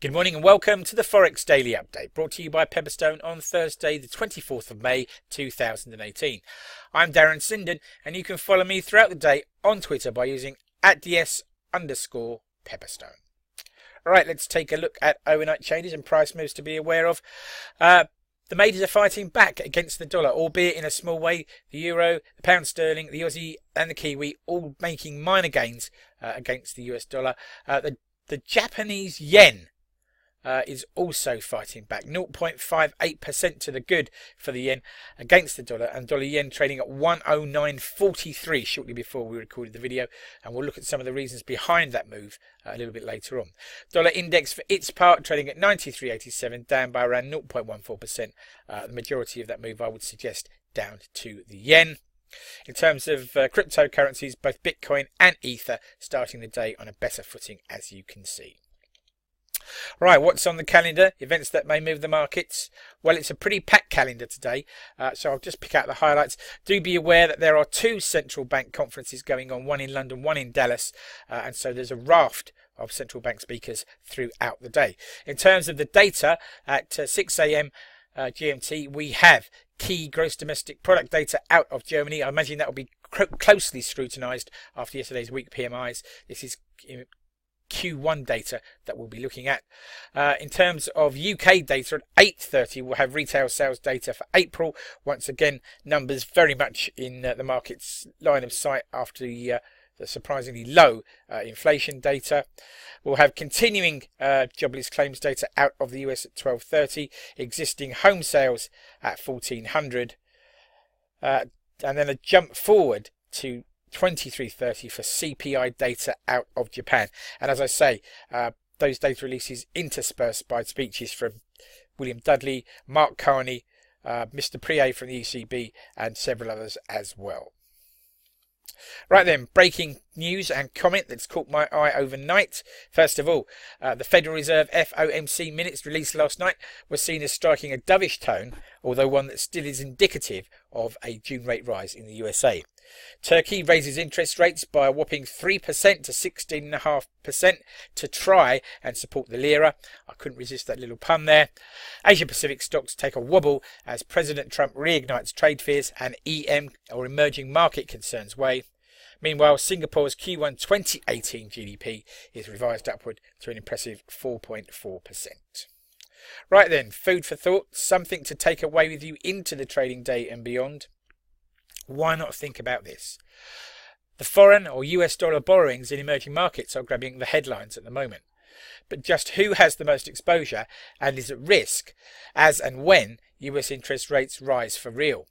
Good morning and welcome to the Forex Daily Update, brought to you by Pepperstone on Thursday the 24th of May 2018. I'm Darren Sinden and you can follow me throughout the day on Twitter by using @ds_Pepperstone. Alright, let's take a look at overnight changes and price moves to be aware of. The majors are fighting back against the dollar, albeit in a small way. The euro, the pound sterling, the Aussie and the Kiwi all making minor gains against the US dollar. The Japanese yen is also fighting back, 0.58% to the good for the yen against the dollar, and dollar yen trading at 109.43 shortly before we recorded the video, and we'll look at some of the reasons behind that move a little bit later on. Dollar index for its part trading at 93.87, down by around 0.14%. The majority of that move, I would suggest, down to the yen. In terms of cryptocurrencies, both Bitcoin and Ether starting the day on a better footing, as you can see. Right, what's on the calendar? Events that may move the markets. Well, it's a pretty packed calendar today, so I'll just pick out the highlights. Do be aware that there are two central bank conferences going on, one in London, one in Dallas, and so there's a raft of central bank speakers throughout the day. In terms of the data, at 6 a.m. GMT, we have key gross domestic product data out of Germany. I imagine that will be closely scrutinised after yesterday's weak PMIs. This is Q1 data that we'll be looking at. In terms of UK data, at 8:30 we'll have retail sales data for April. Once again, numbers very much in the market's line of sight after the surprisingly low inflation data. We'll have continuing jobless claims data out of the US at 12:30, existing home sales at 1,400, and then a jump forward to 23:30 for CPI data out of Japan. And as I say, those data releases interspersed by speeches from William Dudley, Mark Carney, Mr. Prié from the ECB, and several others as well. Right then, breaking news and comment that's caught my eye overnight. First of all, the Federal Reserve FOMC minutes released last night were seen as striking a dovish tone, although one that still is indicative of a June rate rise in the USA. Turkey raises interest rates by a whopping 3% to 16.5% to try and support the Lira. I couldn't resist that little pun there. Asia Pacific stocks take a wobble as President Trump reignites trade fears and EM, or emerging market concerns, weigh. Meanwhile, Singapore's Q1 2018 GDP is revised upward to an impressive 4.4%. Right then, food for thought, something to take away with you into the trading day and beyond. Why not think about this? The foreign or US dollar borrowings in emerging markets are grabbing the headlines at the moment. But just who has the most exposure and is at risk as and when US interest rates rise for real?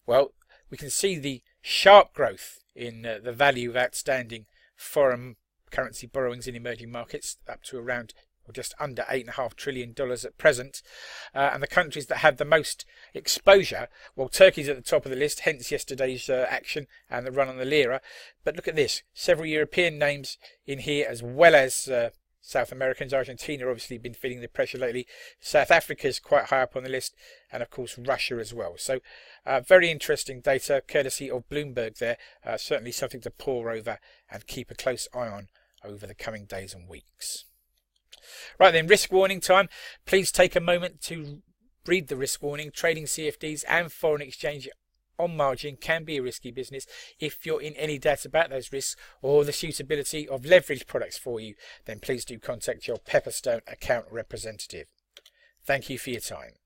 Well, we can see the sharp growth in the value of outstanding foreign currency borrowings in emerging markets, up to around or just under $8.5 trillion at present. And the countries that have the most exposure, well, Turkey's at the top of the list, hence yesterday's action and the run on the Lira. But look at this, several European names in here, as well as South Americans. Argentina obviously been feeling the pressure lately. South Africa's quite high up on the list, and of course Russia as well. So very interesting data, courtesy of Bloomberg there. Certainly something to pore over and keep a close eye on over the coming days and weeks. Right then, risk warning time. Please take a moment to read the risk warning. Trading CFDs and foreign exchange on margin can be a risky business. If you're in any doubt about those risks or the suitability of leverage products for you, then please do contact your Pepperstone account representative. Thank you for your time.